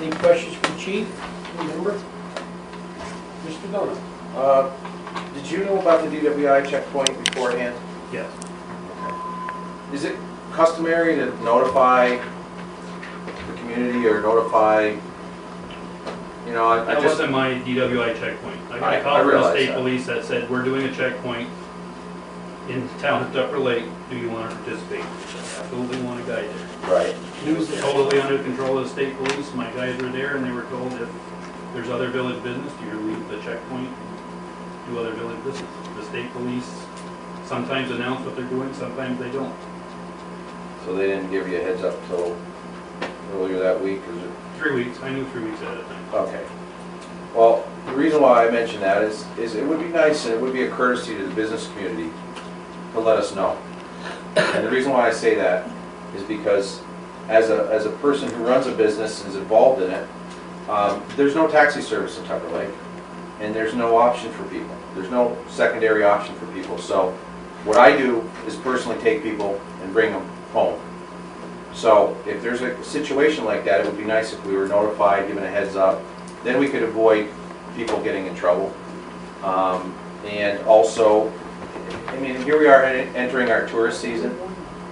Any questions for the chief? Remember? Mr. Donah? Did you know about the DWI checkpoint beforehand? Yes. Okay. Is it customary to notify the community or notify, you know, I That just... wasn't my DWI checkpoint. I got I a call from the realize state that. police that said, we're doing a checkpoint in town of Tupper Lake. Do you want to participate? I said, absolutely want a guy there. Right. It was totally under the control of the state police. My guys were there and they were told if there's other village business, you leave the checkpoint, do other village business. The state police sometimes announce what they're doing, sometimes they don't. So they didn't give you a heads up till earlier that week, or is it? 3 weeks. I knew 3 weeks ahead of time. Okay. Well, the reason why I mention that is it would be nice and it would be a courtesy to the business community to let us know. And the reason why I say that is because as a person who runs a business and is involved in it, there's no taxi service in Tupper Lake, and there's no option for people. There's no secondary option for people. So what I do is personally take people and bring them home. So if there's a situation like that, it would be nice if we were notified, given a heads up. Then we could avoid people getting in trouble. And also, I mean, here we are entering our tourist season.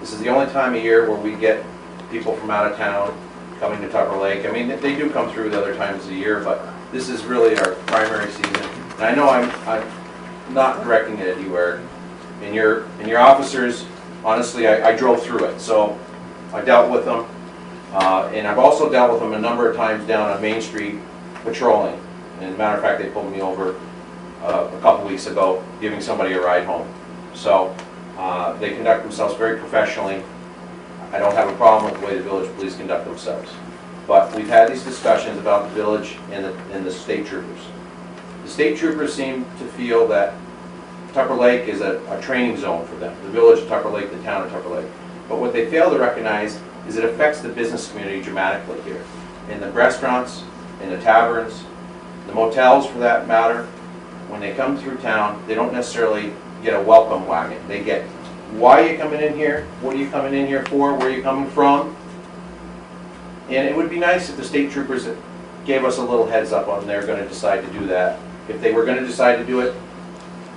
This is the only time of year where we get people from out of town coming to Tupper Lake. I mean, they do come through the other times of the year, but this is really our primary season. And I know I'm not directing it at you, Eric. And your officers, honestly, I drove through it, so I dealt with them. And I've also dealt with them a number of times down on Main Street patrolling. And as a matter of fact, they pulled me over a couple weeks ago, giving somebody a ride home. So they conduct themselves very professionally. I don't have a problem with the way the village police conduct themselves. But we've had these discussions about the village and the state troopers. The state troopers seem to feel that Tupper Lake is a training zone for them, the village of Tupper Lake, the town of Tupper Lake. But what they fail to recognize is it affects the business community dramatically here. In the restaurants, in the taverns, the motels for that matter, when they come through town, they don't necessarily get a welcome wagon. They get, why are you coming in here? What are you coming in here for? Where are you coming from? And it would be nice if the state troopers gave us a little heads up on they're going to decide to do that. If they were going to decide to do it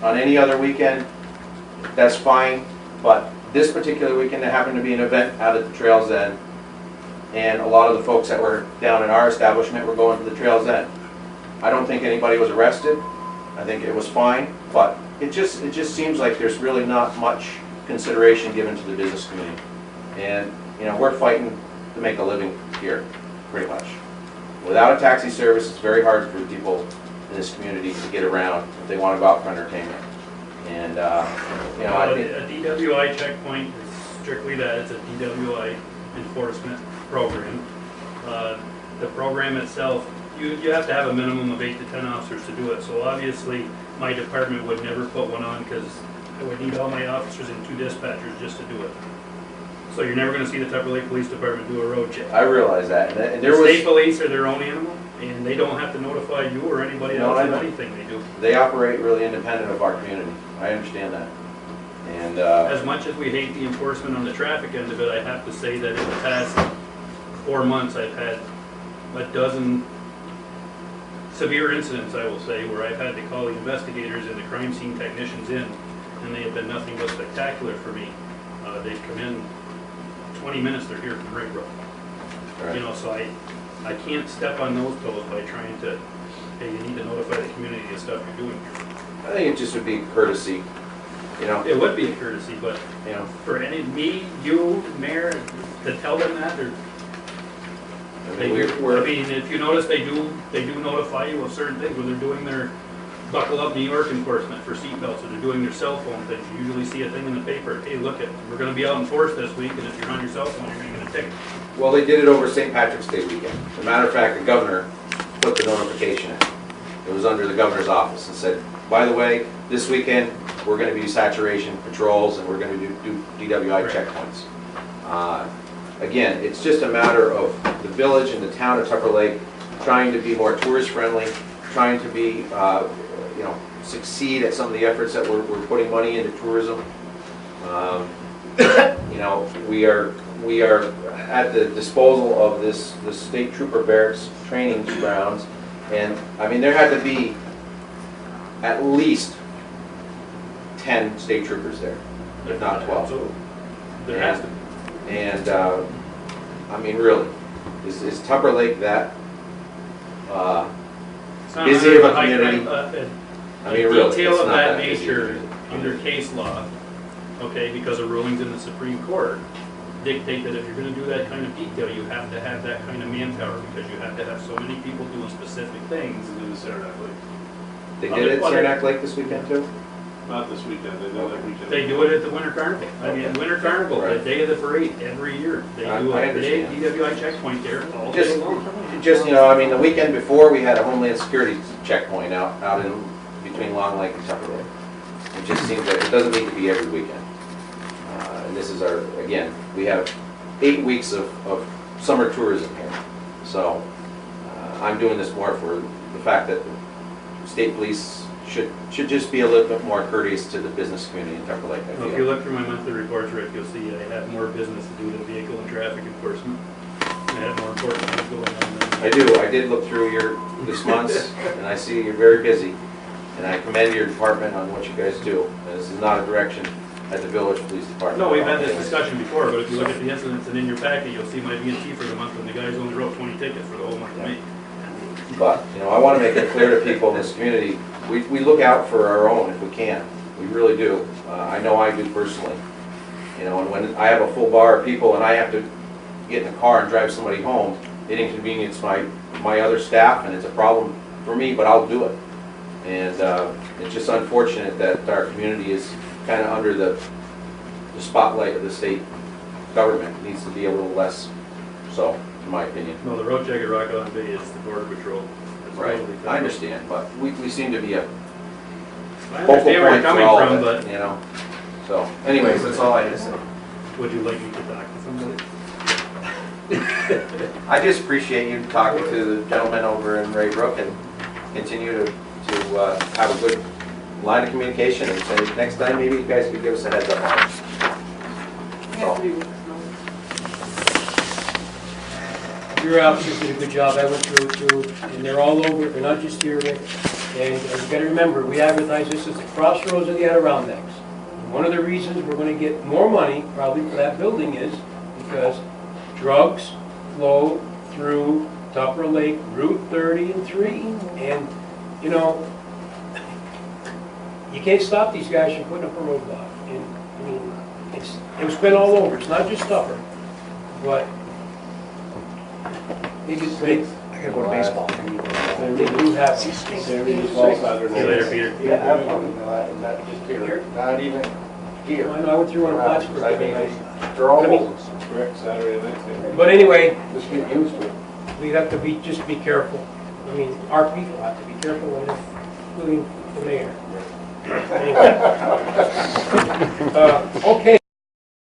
on any other weekend, that's fine. But this particular weekend, there happened to be an event out at the Trails End, and a lot of the folks that were down in our establishment were going to the Trails End. I don't think anybody was arrested. I think it was fine, but it just seems like there's really not much consideration given to the business community. And you know, we're fighting to make a living here, pretty much. Without a taxi service, it's very hard for people in this community to get around if they want to go out for entertainment. And you know, I think a DWI checkpoint is strictly that. It's a DWI enforcement program. The program itself, you have to have a minimum of 8 to 10 officers to do it. So obviously, my department would never put one on because I would need all my officers and 2 dispatchers just to do it. So you're never going to see the Tupper Lake Police Department do a road check. I realize that. And there the was, state police are their own animal, and they don't have to notify you or anybody else of anything they do. They operate really independent of our community. I understand that. And As much as we hate the enforcement on the traffic end of it, I have to say that in the past 4 months, I've had a dozen severe incidents, I will say, where I've had to call the investigators and the crime scene technicians in, and they have been nothing but spectacular for me. They've come in 20 minutes, they're here from Rig Road. right. You know, so I can't step on those toes by trying to, hey, you need to notify the community of stuff you're doing here. I think it just would be courtesy, you know. It would be a courtesy, but You know, for me, you, mayor, to tell them that, or I they mean, do, we're I mean, if you notice, they do notify you of certain things when they're doing their buckle up New York enforcement for seatbelts, or they're doing their cell phone things. You usually see a thing in the paper, hey, look it, we're going to be out in force this week, and if you're on your cell phone, you're going to get a ticket. well, they did it over St. Patrick's Day weekend. As a matter of fact, the governor put the notification in. It was under the governor's office and said, by the way, this weekend we're going to do saturation patrols and we're going to do DWI checkpoints. Again, it's just a matter of the village and the town of Tupper Lake trying to be more tourist friendly, trying to be, you know, succeed at some of the efforts that we're putting money into tourism. You know, we are we are at the disposal of this state trooper barracks training grounds. And, I mean, there had to be at least 10 state troopers there, if not 12. Absolutely. There has to be. And, I mean, really, is Tupper Lake that It's not busy of a under community? a I mean, really, detail it's of not that busy. nature under case law, okay, because of rulings in the Supreme Court, dictate that if you're gonna do that kind of detail, you have to have that kind of manpower, because you have to have so many people doing specific things. Do the Saranac Lake. They did it at Saranac Lake this weekend too? Not this weekend, they do that weekend. They do it at the Winter Carnival. I mean, Winter Carnival, the Right. day of the parade, every year. They I do a big understand. DWI checkpoint there all day Just, long. I mean, the weekend before, we had a Homeland Security checkpoint out in between Long Lake and Tupper Lake. It just seems that it doesn't need to be every weekend. And this is our, again, we have 8 weeks of summer tourism here. So I'm doing this more for the fact that the state police should just be a little bit more courteous to the business community in Tupper Lake, I Well, if you feel. look through my monthly reports, Rick, you'll see I have more business to do than vehicle and traffic enforcement. I have more important things going on than. I do. I did look through this month's, and I see you're very busy. And I commend your department on what you guys do. And this is not a direction at the Village Police Department. No, we've had this discussion before, but if you look at the incidents and in your packet, you'll see my V&T for the month, and the guys only wrote 20 tickets for the whole month of May. But, I want to make it clear to people in this community, we look out for our own if we can. We really do. I know I do personally. And when I have a full bar of people and I have to get in a car and drive somebody home, it inconveniences my other staff, and it's a problem for me, but I'll do it. And it's just unfortunate that our community is kind of under the spotlight of the state government. It needs to be a little less so, in my opinion. No, the road check at Rock Island Bay is the border patrol. It's Right, totally I federal. understand, but we seem to be a I focal understand where point you're for coming all from, of but it, So, anyways, that's all I had to say. would you like me to talk to somebody? I just appreciate you talking to the gentleman over in Raybrook and continue to have a good line of communication, and say next time maybe you guys could give us a heads up on it. That's all. Your officers did a good job. I went through, and they're all over. They're not just here, Rick. And you got to remember, we advertise this as the crossroads of the Adirondacks. And one of the reasons we're going to get more money, probably for that building, is because drugs flow through Tupper Lake, Route 30 and 3. And, you can't stop these guys from putting up a roadblock. And, I mean, it's been all over. It's not just Tupper. But they do I gotta go to baseball. they do have. See you later, Peter. Yeah, absolutely, not just here, not even here. I went through one in Plattsburgh. I mean, they're all over. Correct, Saturday night. But anyway, Just get used to it. we have to just be careful. I mean, our people have to be careful when they're including the mayor. Anyway. Okay.